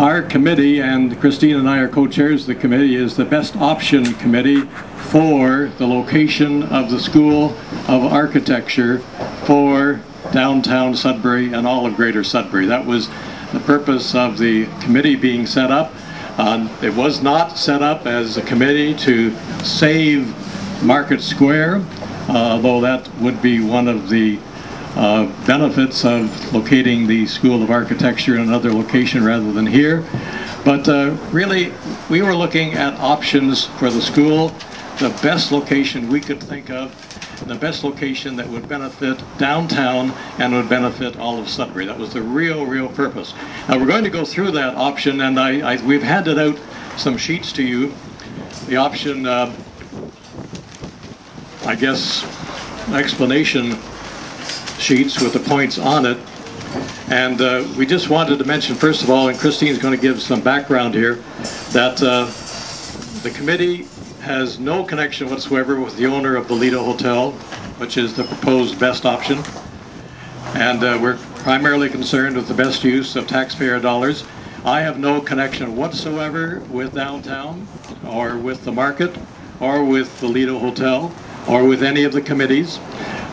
our committee, and Christine and I are co-chairs of the committee, is the best option committee for the location of the School of Architecture for downtown Sudbury and all of Greater Sudbury. That was the purpose of the committee being set up. It was not set up as a committee to save Market Square, although that would be one of the benefits of locating the School of Architecture in another location rather than here. But really, we were looking at options for the school, the best location we could think of, the best location that would benefit downtown and would benefit all of Sudbury. That was the real purpose. Now we're going to go through that option, and we've handed out some sheets to you. The option, I guess, explanation sheets with the points on it. And we just wanted to mention, first of all, and Christine's going to give some background here, that the committee has no connection whatsoever with the owner of the Lido Hotel, which is the proposed best option. And we're primarily concerned with the best use of taxpayer dollars. I have no connection whatsoever with downtown, or with the market, or with the Lido Hotel, or with any of the committees.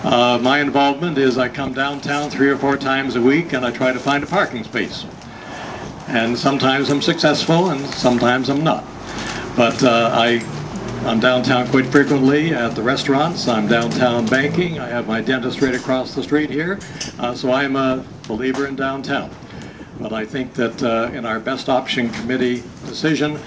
My involvement is I come downtown 3 or 4 times a week and I try to find a parking space. And sometimes I'm successful and sometimes I'm not. But I'm downtown quite frequently at the restaurants. I'm downtown banking. I have my dentist right across the street here. So I'm a believer in downtown. But I think that in our best option committee decision,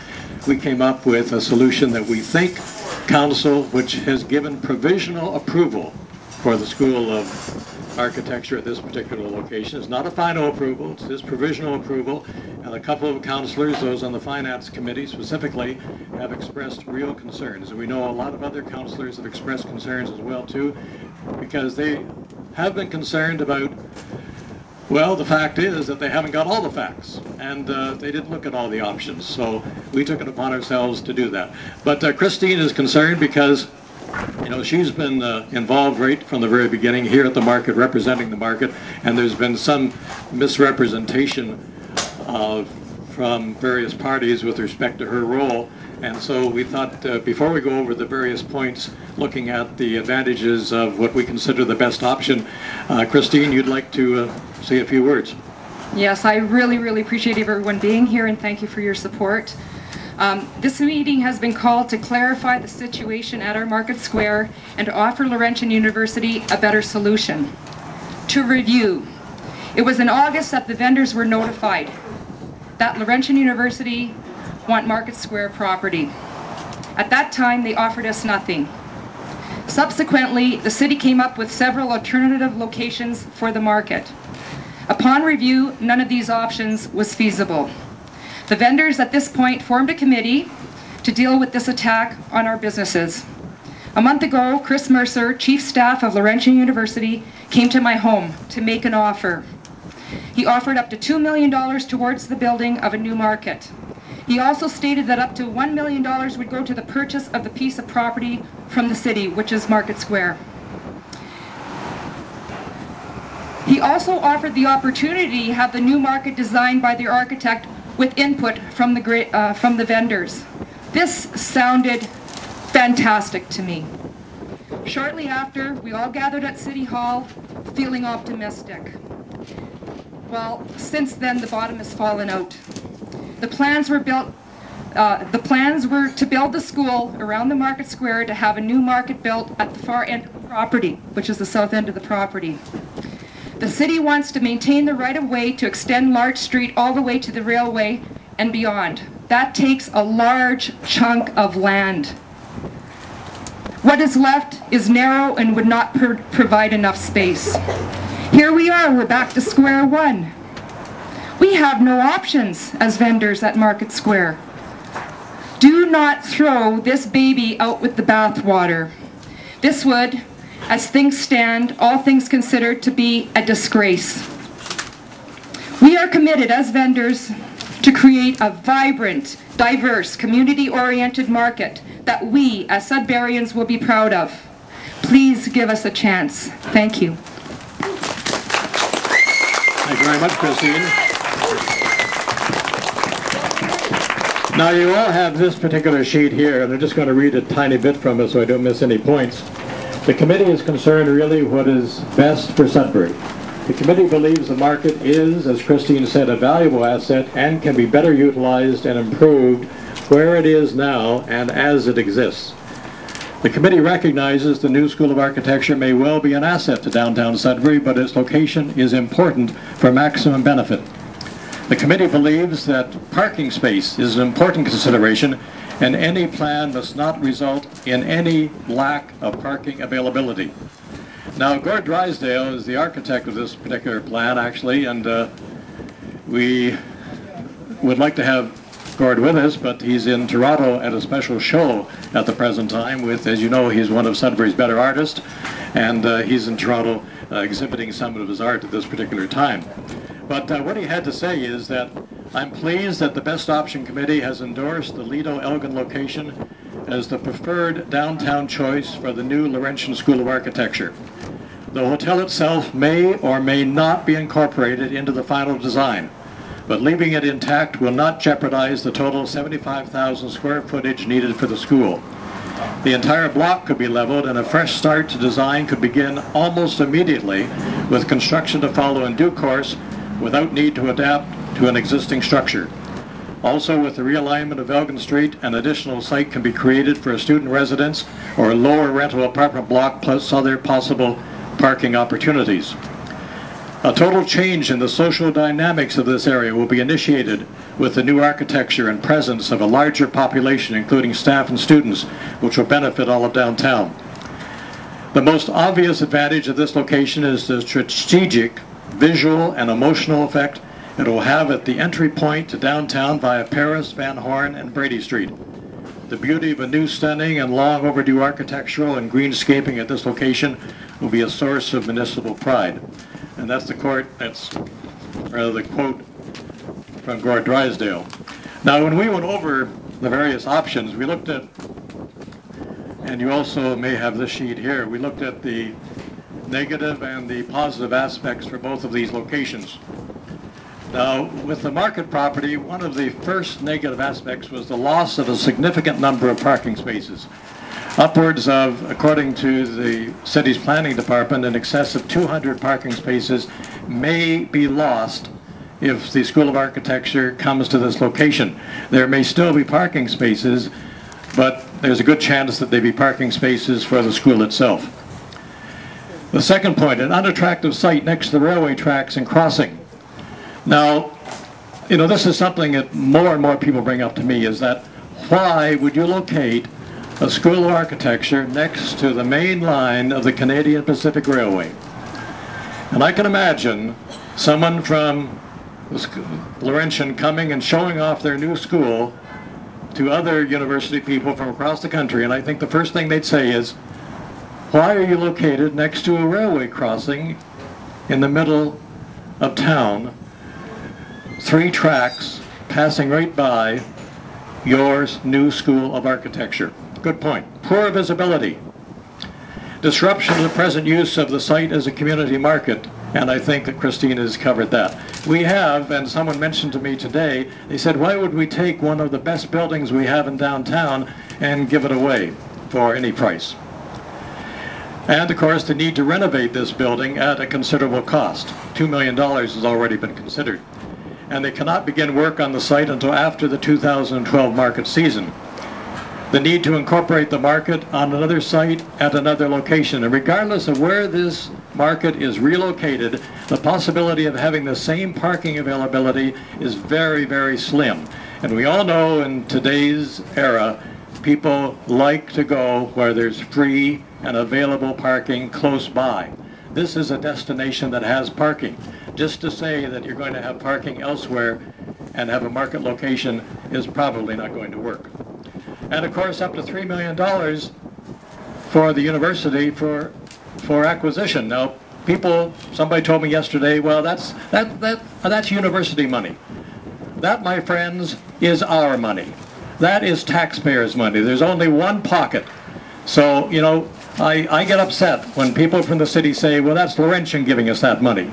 we came up with a solution that we think Council, which has given provisional approval for the School of Architecture at this particular location. It's not a final approval, it's this provisional approval, and a couple of councillors, those on the Finance Committee specifically, have expressed real concerns. And we know a lot of other councillors have expressed concerns as well too, because they have been concerned about, well, the fact is that they haven't got all the facts, and they didn't look at all the options, so we took it upon ourselves to do that. But Christine is concerned because, you know, she's been involved right from the very beginning here at the market, representing the market, and there's been some misrepresentation from various parties with respect to her role. And so we thought before we go over the various points, looking at the advantages of what we consider the best option, Christine, you'd like to say a few words. Yes, I really appreciate everyone being here, and thank you for your support. This meeting has been called to clarify the situation at our Market Square and to offer Laurentian University a better solution. To review, it was in August that the vendors were notified that Laurentian University want Market Square property. At that time, they offered us nothing. Subsequently, the city came up with several alternative locations for the market. Upon review, none of these options was feasible. The vendors at this point formed a committee to deal with this attack on our businesses. A month ago, Chris Mercer, Chief Staff of Laurentian University, came to my home to make an offer. He offered up to $2 million towards the building of a new market. He also stated that up to $1 million would go to the purchase of the piece of property from the city, which is Market Square. He also offered the opportunity to have the new market designed by the architect with input from the vendors. This sounded fantastic to me. Shortly after, we all gathered at City Hall, feeling optimistic. Well, since then, the bottom has fallen out. The plans were to build the school around the Market Square to have a new market built at the far end of the property, which is the south end of the property. The city wants to maintain the right-of-way to extend Large Street all the way to the railway and beyond. That takes a large chunk of land. What is left is narrow and would not provide enough space. Here we are, we're back to square one. We have no options as vendors at Market Square. Do not throw this baby out with the bathwater. This would, as things stand, all things considered, to be a disgrace. We are committed as vendors to create a vibrant, diverse, community-oriented market that we as Sudburyans will be proud of. Please give us a chance. Thank you. Thank you very much, Christine. Now you all have this particular sheet here, and I'm just going to read a tiny bit from it so I don't miss any points. The committee is concerned really what is best for Sudbury. The committee believes the market is, as Christine said, a valuable asset and can be better utilized and improved where it is now and as it exists. The committee recognizes the new School of Architecture may well be an asset to downtown Sudbury, but its location is important for maximum benefit. The committee believes that parking space is an important consideration, and any plan must not result in any lack of parking availability. Now, Gord Drysdale is the architect of this particular plan, actually, and we would like to have Gord with us, but he's in Toronto at a special show at the present time with, as you know, he's one of Sudbury's better artists, and he's in Toronto exhibiting some of his art at this particular time. But what he had to say is that I'm pleased that the Best Option Committee has endorsed the Lido Elgin location as the preferred downtown choice for the new Laurentian School of Architecture. The hotel itself may or may not be incorporated into the final design, but leaving it intact will not jeopardize the total 75,000 square footage needed for the school. The entire block could be leveled and a fresh start to design could begin almost immediately, with construction to follow in due course without need to adapt to an existing structure. Also, with the realignment of Elgin Street, an additional site can be created for a student residence or a lower rental apartment block plus other possible parking opportunities. A total change in the social dynamics of this area will be initiated with the new architecture and presence of a larger population, including staff and students, which will benefit all of downtown. The most obvious advantage of this location is the strategic, visual, and emotional effect it will have at the entry point to downtown via Paris, Van Horn, and Brady Street. The beauty of a new, stunning, and long overdue architectural and greenscaping at this location will be a source of municipal pride. And that's the quote from Gord Drysdale. Now, when we went over the various options, we looked at, and you also may have this sheet here, we looked at the negative and the positive aspects for both of these locations. Now, with the market property, one of the first negative aspects was the loss of a significant number of parking spaces. Upwards of, according to the city's planning department, in excess of 200 parking spaces may be lost if the School of Architecture comes to this location. There may still be parking spaces, but there's a good chance that they be parking spaces for the school itself. The second point, an unattractive site next to the railway tracks and crossing. Now, you know, this is something that more and more people bring up to me, is that why would you locate a School of Architecture next to the main line of the Canadian Pacific Railway? And I can imagine someone from Laurentian coming and showing off their new school to other university people from across the country, and I think the first thing they'd say is, why are you located next to a railway crossing in the middle of town, 3 tracks passing right by your new School of Architecture? Good point. Poor visibility. Disruption of the present use of the site as a community market, and I think that Christine has covered that. We have, and someone mentioned to me today, they said, why would we take one of the best buildings we have in downtown and give it away for any price? And of course, the need to renovate this building at a considerable cost. $2 million has already been considered. And they cannot begin work on the site until after the 2012 market season. The need to incorporate the market on another site at another location. And regardless of where this market is relocated, the possibility of having the same parking availability is very, very slim. And we all know in today's era, people like to go where there's free and available parking close by. This is a destination that has parking. Just to say that you're going to have parking elsewhere and have a market location is probably not going to work. And of course, up to $3 million for the university for acquisition. Now, somebody told me yesterday, well, that's university money. That, my friends, is our money. That is taxpayers' money. There's only one pocket. So, you know, I get upset when people from the city say, well, that's Laurentian giving us that money.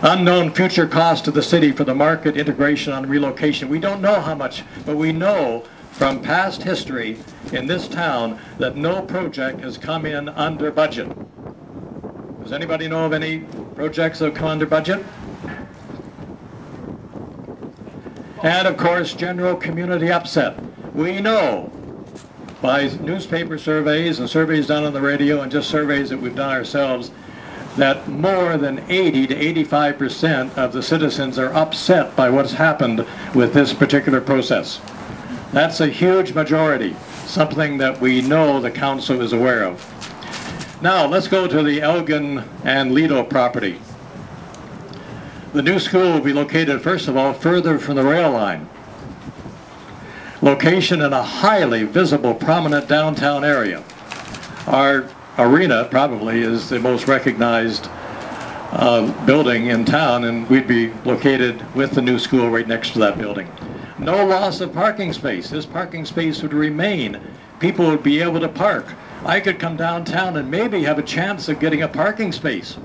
Unknown future cost to the city for the market integration on relocation. We don't know how much, but we know from past history in this town that no project has come in under budget. Does anybody know of any projects that have come under budget? And of course, general community upset. We know by newspaper surveys and surveys done on the radio and just surveys that we've done ourselves that more than 80 to 85% of the citizens are upset by what's happened with this particular process. That's a huge majority, something that we know the council is aware of. Now let's go to the Elgin and Lido property. The new school will be located, first of all, further from the rail line. Location in a highly visible, prominent downtown area. Our arena probably is the most recognized building in town, and we'd be located with the new school right next to that building. No loss of parking space. This parking space would remain. People would be able to park. I could come downtown and maybe have a chance of getting a parking space.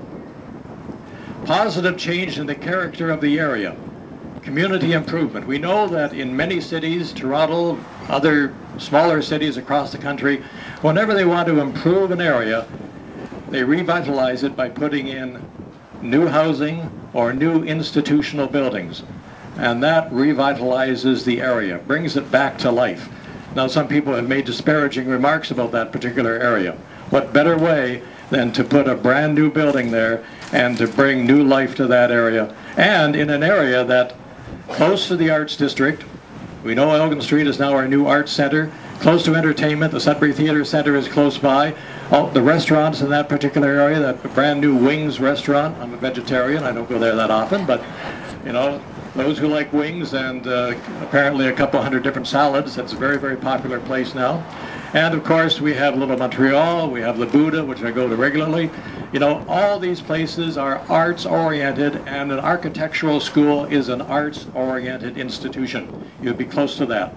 Positive change in the character of the area. Community improvement. We know that in many cities, Toronto, other smaller cities across the country, whenever they want to improve an area, they revitalize it by putting in new housing or new institutional buildings. And that revitalizes the area, brings it back to life. Now, some people have made disparaging remarks about that particular area. What better way than to put a brand new building there and to bring new life to that area, and in an area that close to the arts district. We know Elgin Street is now our new arts center, close to entertainment. The Sudbury Theater Center is close by. The restaurants in that particular area, that brand new Wings restaurant. I'm a vegetarian, I don't go there that often, but you know, those who like wings and apparently a couple hundred different salads, it's a very, very popular place now. And of course we have Little Montreal, we have La Buddha, which I go to regularly. You know, all these places are arts oriented, and an architectural school is an arts oriented institution. You'd be close to that.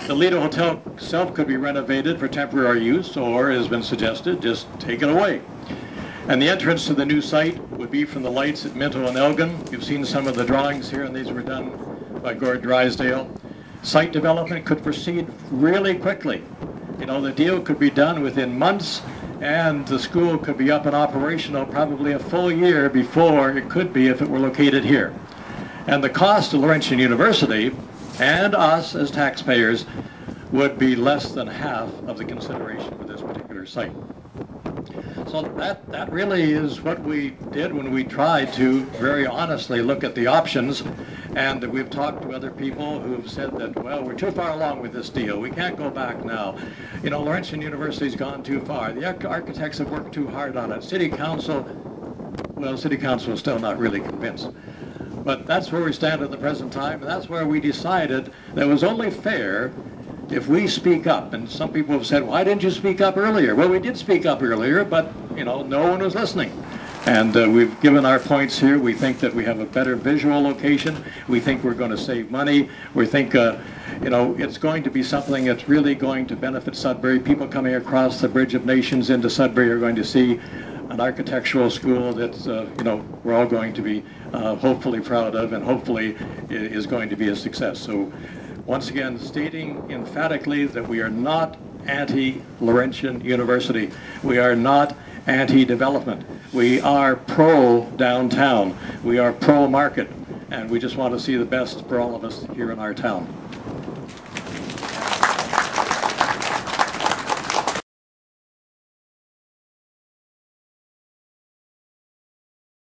The Lido Hotel itself could be renovated for temporary use, or as has been suggested, just take it away. And the entrance to the new site would be from the lights at Minto and Elgin. You've seen some of the drawings here, and these were done by Gord Drysdale. Site development could proceed really quickly. You know, the deal could be done within months, and the school could be up and operational probably a full year before it could be if it were located here. And the cost to Laurentian University and us as taxpayers would be less than half of the consideration for this particular site. So that really is what we did when we tried to very honestly look at the options. And we've talked to other people who have said that, well, we're too far along with this deal. We can't go back now. You know, Laurentian University's gone too far. The architects have worked too hard on it. City Council, well, City Council is still not really convinced. But that's where we stand at the present time. And that's where we decided that it was only fair if we speak up. And some people have said, why didn't you speak up earlier? Well, we did speak up earlier, but, you know, no one was listening. And we've given our points here. We think that we have a better visual location. We think we're going to save money. We think, you know, it's going to be something that's really going to benefit Sudbury. People coming across the Bridge of Nations into Sudbury are going to see an architectural school that's, you know, we're all going to be hopefully proud of, and hopefully is going to be a success. So once again, stating emphatically that we are not anti-Laurentian University. We are not anti-development. We are pro-downtown. We are pro-market. And we just want to see the best for all of us here in our town.